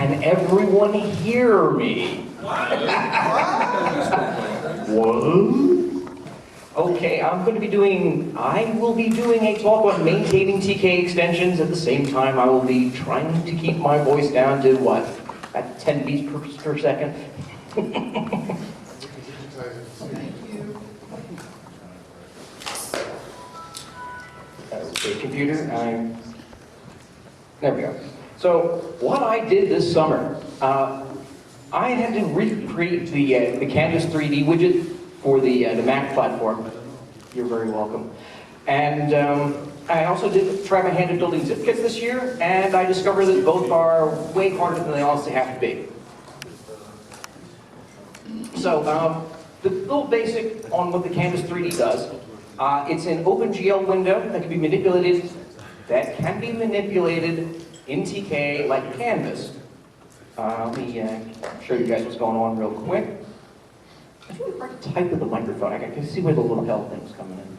Can everyone hear me? What? Okay, I will be doing a talk on maintaining TK extensions. At the same time, I will be trying to keep my voice down to what? At 10 beats per second? Thank you. Okay, computer, there we go. So, what I did this summer, I had to recreate the Canvas 3D widget for the Mac platform. You're very welcome. And I also did try my hand at building zip kits this year, and I discovered that both are way harder than they honestly have to be. So, the little basic on what the Canvas 3D does, it's an OpenGL window that can be manipulated in TK like Canvas. Let me show you guys what's going on real quick. It's really hard to type with the microphone. I can see where the little bell thing's coming in.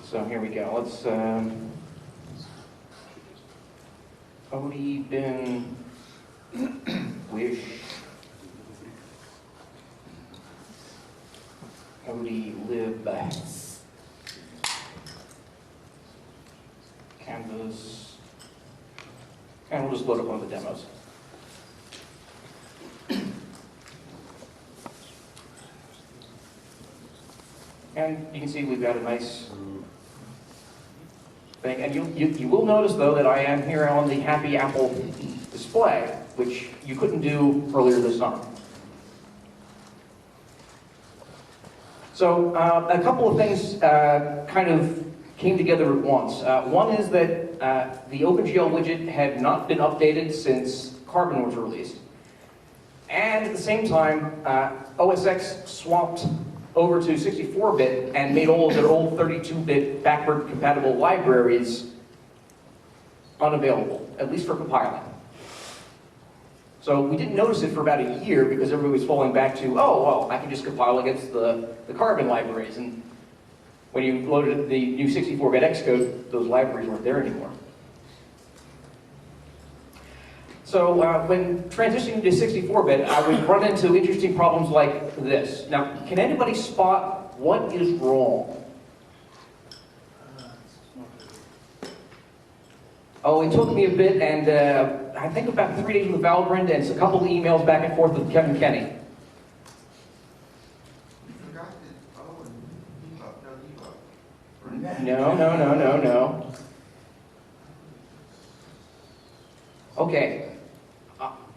So here we go. Let's Odie bin wish Odie lib Canvas, and we'll just load up one of the demos. And you can see we've got a nice thing. And you will notice, though, that I am here on the Happy Apple display, which you couldn't do earlier this summer. So a couple of things kind of came together at once. One is that the OpenGL widget had not been updated since Carbon was released. And at the same time, OS X swapped over to 64-bit and made all of their old 32-bit backward compatible libraries unavailable, at least for compiling. So we didn't notice it for about a year because everybody was falling back to, oh, well, I can just compile against the Carbon libraries. And when you loaded the new 64-bit Xcode, those libraries weren't there anymore. So when transitioning to 64-bit, I would run into interesting problems like this. Now, can anybody spot what is wrong? Oh, it took me a bit, and I think about 3 days with Valbrand and a couple of emails back and forth with Kevin Kenny. You forgot the No. Okay.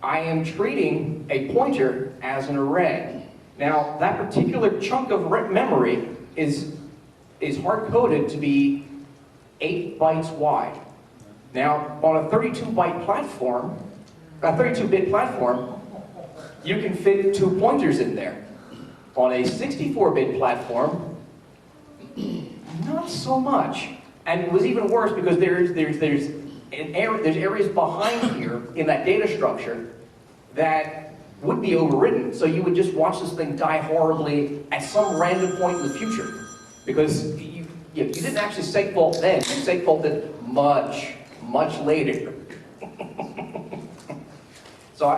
I am treating a pointer as an array. Now, that particular chunk of memory is hard-coded to be 8 bytes wide. Now, on a 32-bit platform, you can fit 2 pointers in there. On a 64-bit platform, not so much. And it was even worse because there's areas behind here in that data structure that would be overwritten. So you would just watch this thing die horribly at some random point in the future. Because you didn't actually segfault then, you segfaulted much later. So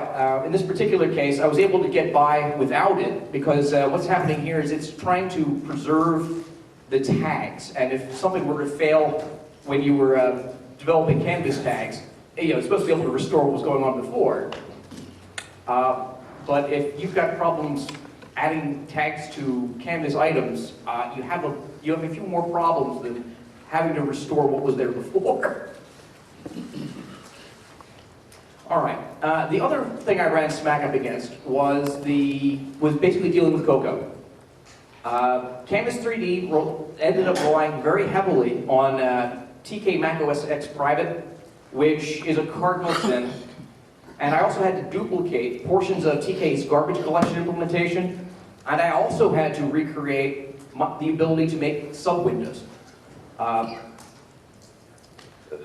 in this particular case, I was able to get by without it because what's happening here is it's trying to preserve the tags. And if something were to fail when you were developing Canvas tags, it's supposed to be able to restore what was going on before. But if you've got problems adding tags to Canvas items, you have a few more problems than having to restore what was there before. All right. The other thing I ran smack up against was basically dealing with Cocoa. Canvas 3D ended up relying very heavily on TK Mac OS X Private, which is a cardinal sin. And I also had to duplicate portions of TK's garbage collection implementation, and I also had to recreate the ability to make sub-windows.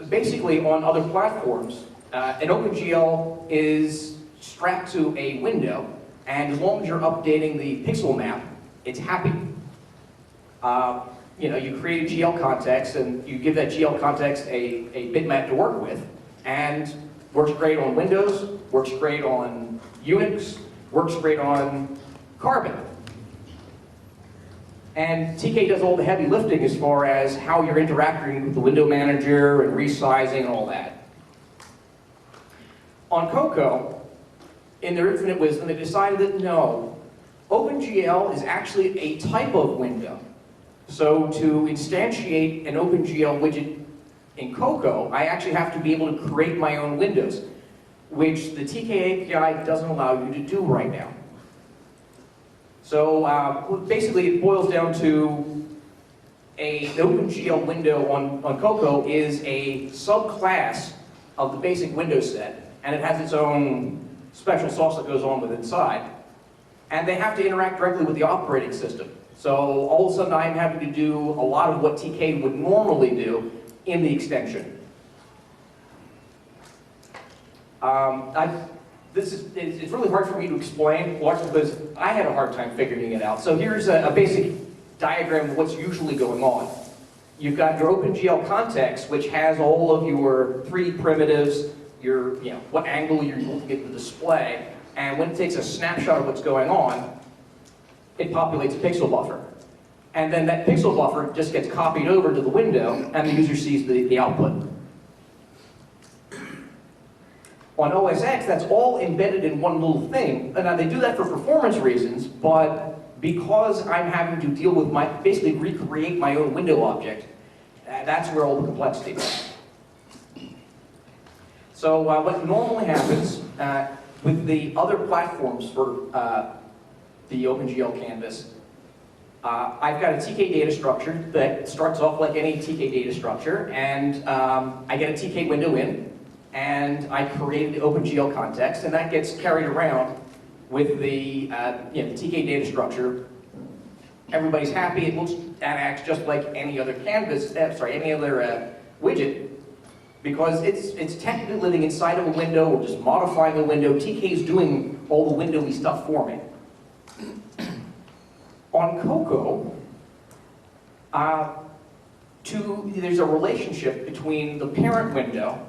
Basically, on other platforms, an OpenGL is strapped to a window, and as long as you're updating the pixel map, it's happy. You create a GL context, and you give that GL context a bitmap to work with, and works great on Windows, works great on Unix, works great on Carbon. And TK does all the heavy lifting as far as how you're interacting with the window manager and resizing and all that. On Cocoa, in their infinite wisdom, they decided that no, OpenGL is actually a type of window. So to instantiate an OpenGL widget in Cocoa, I actually have to be able to create my own windows, which the TK API doesn't allow you to do right now. So basically it boils down to an OpenGL window on Cocoa is a subclass of the basic window set, and it has its own special sauce that goes on with inside. And they have to interact directly with the operating system. So all of a sudden I'm having to do a lot of what TK would normally do in the extension. It's really hard for me to explain, largely because I had a hard time figuring it out. So here's a basic diagram of what's usually going on. You've got your OpenGL context, which has all of your 3D primitives, your, what angle you're looking at the display, and when it takes a snapshot of what's going on, it populates a pixel buffer. And then that pixel buffer just gets copied over to the window, and the user sees the output. On OS X, that's all embedded in one little thing. And now they do that for performance reasons, but because I'm having to deal with basically recreate my own window object, that's where all the complexity is. So what normally happens with the other platforms for the OpenGL Canvas, I've got a TK data structure that starts off like any TK data structure, and I get a TK window in, and I create the OpenGL context, and that gets carried around with the the TK data structure. Everybody's happy. It looks and acts just like any other canvas. Any other widget, because it's technically living inside of a window or just modifying a window. TK is doing all the windowy stuff for me. On Cocoa, there's a relationship between the parent window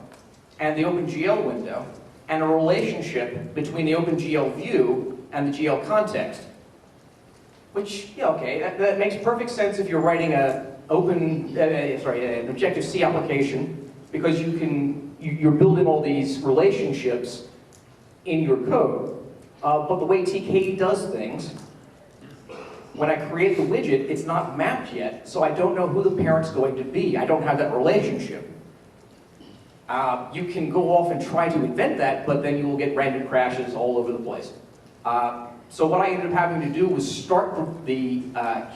and the OpenGL window, and a relationship between the OpenGL view and the GL context. Which, that makes perfect sense if you're writing an Objective-C application, because you're building all these relationships in your code. But the way TK does things, when I create the widget, it's not mapped yet, so I don't know who the parent's going to be. I don't have that relationship. You can go off and try to invent that, but then you will get random crashes all over the place. So what I ended up having to do was start the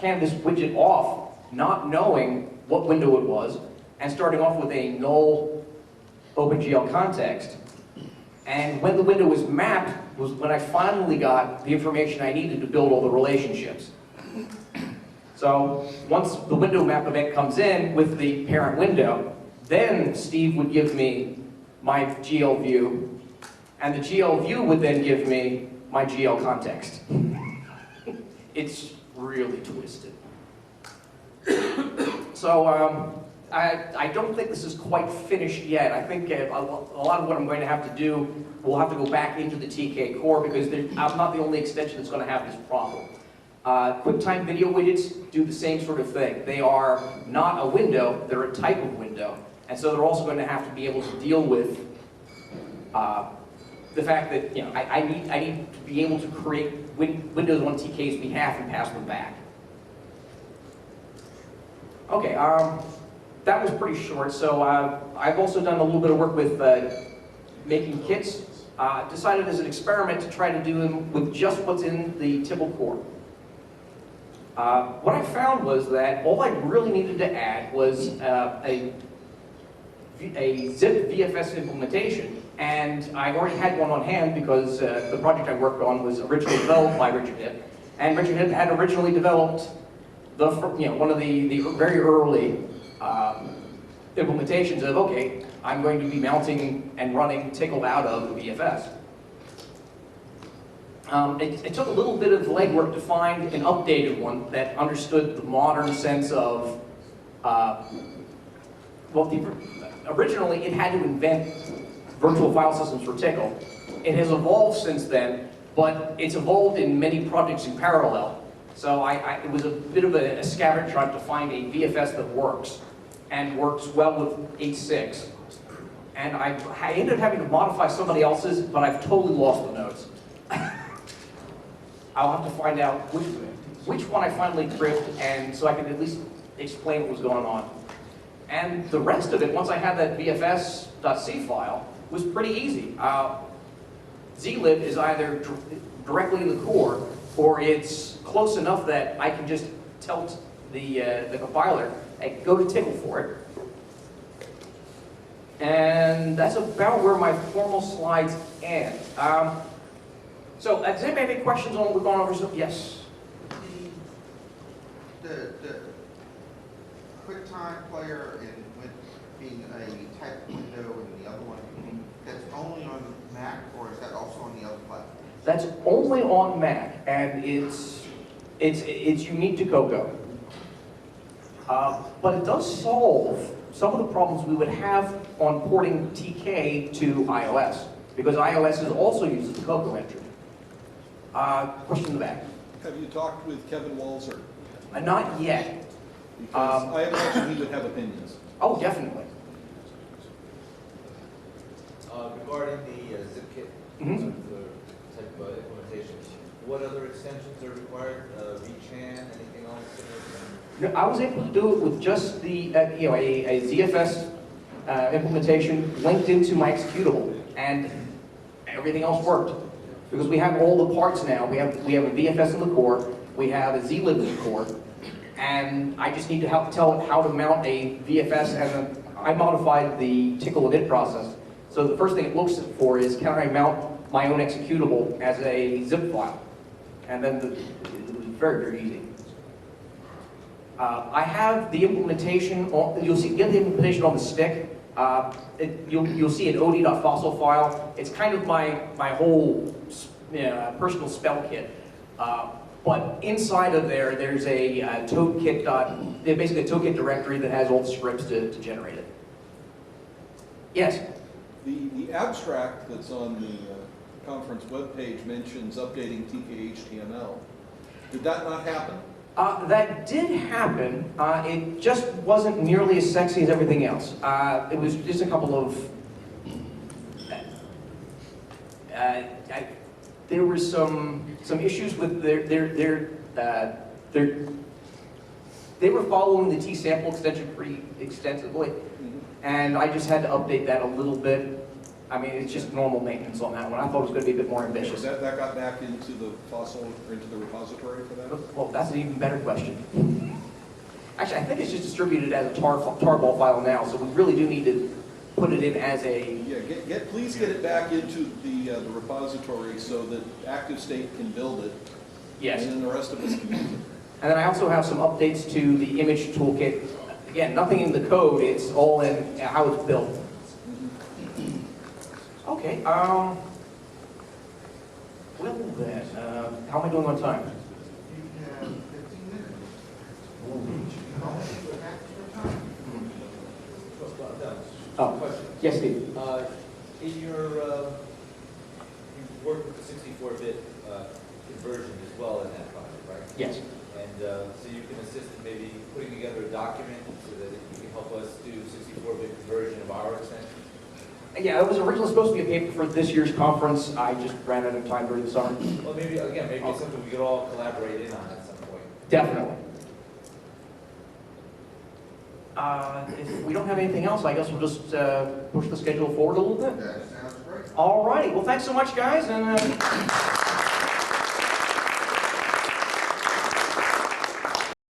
Canvas widget off, not knowing what window it was, and starting off with a null OpenGL context. And when the window was mapped was when I finally got the information I needed to build all the relationships. So once the window map event comes in with the parent window, then Steve would give me my GL view, and the GL view would then give me my GL context. It's really twisted. So I don't think this is quite finished yet. I think a lot of what I'm going to have to do, we'll have to go back into the TK core, because I'm not the only extension that's going to have this problem. QuickTime video widgets do the same sort of thing. They are not a window, they're a type of window. And so they're also going to have to be able to deal with the fact that I need to be able to create windows on TK's behalf and pass them back. Okay, that was pretty short. So I've also done a little bit of work with making kits. Decided as an experiment to try to do them with just what's in the Tibble core. What I found was that all I really needed to add was a zip VFS implementation, and I already had one on hand because the project I worked on was originally developed by Richard Hipp, and Richard Hipp had originally developed one of the very early implementations of, okay, I'm going to be mounting and running Tickle out of the VFS. It took a little bit of legwork to find an updated one that understood the modern sense of, originally it had to invent virtual file systems for Tickle. It has evolved since then, but it's evolved in many projects in parallel. So it was a bit of a scavenger hunt to find a VFS that works, and works well with 8.6. And I ended up having to modify somebody else's, but I've totally lost the notes. I'll have to find out which one I finally cribbed, and so I can at least explain what was going on. And the rest of it, once I had that VFS.c file, was pretty easy. zlib is either directly in the core, or it's close enough that I can just tell the compiler, hey, go to Tickle for it. And that's about where my formal slides end. So, does anybody have any questions on what we've gone over? So, yes? The QuickTime player and with being a type window and the other one, that's only on Mac, or is that also on the other platform? That's only on Mac, and it's unique to Cocoa. But it does solve some of the problems we would have on porting TK to iOS, because iOS is also uses the Cocoa engine. Question in the back. Have you talked with Kevin Walzer? Not yet. Because I imagine he would have opinions. Oh, definitely. Regarding the ZipKit type of implementation, what other extensions are required? VChan, anything else? No, I was able to do it with just the a ZFS implementation linked into my executable, and everything else worked. Because we have all the parts now. We have a VFS in the core, we have a zlib in the core, and I just need to tell it how to mount a VFS, and I modified the Tickle init process. So the first thing it looks for is, can I mount my own executable as a zip file? And then it was very, very easy. I have the implementation, you'll get the implementation on the stick. You'll see an od.fossil file. It's kind of my whole personal spell kit. But inside of there's a toadkit, basically a toadkit directory that has all the scripts to generate it. Yes? The abstract that's on the conference webpage mentions updating TK-HTML. Did that not happen? That did happen. It just wasn't nearly as sexy as everything else. It was just a couple of... there were some issues with they were following the T-sample extension pretty extensively, and I just had to update that a little bit. I mean, it's just normal maintenance on that one. I thought it was going to be a bit more ambitious. That got back into the fossil, or into the repository for that? Well, that's an even better question. Actually, I think it's just distributed as a tarball file now, so we really do need to put it in as a... Yeah, please get it back into the repository so that Active State can build it. Yes. And then the rest of us can use it. And then I also have some updates to the image toolkit. Again, nothing in the code, it's all in how it's built. Okay, well then, how am I doing on time? You have 15 minutes. You can only do half your time. Oh, Question. yes, Steve. In your, you work with the 64-bit conversion as well in that project, right? Yes. And so you can assist in maybe putting together a document so that you can help us do 64-bit conversion of our extension? Yeah, it was originally supposed to be a paper for this year's conference. I just ran out of time during the summer. Well, maybe, again, maybe it's something we could all collaborate in on at some point. Definitely. If we don't have anything else, I guess we'll just push the schedule forward a little bit. That sounds great. All righty. Well, thanks so much, guys. And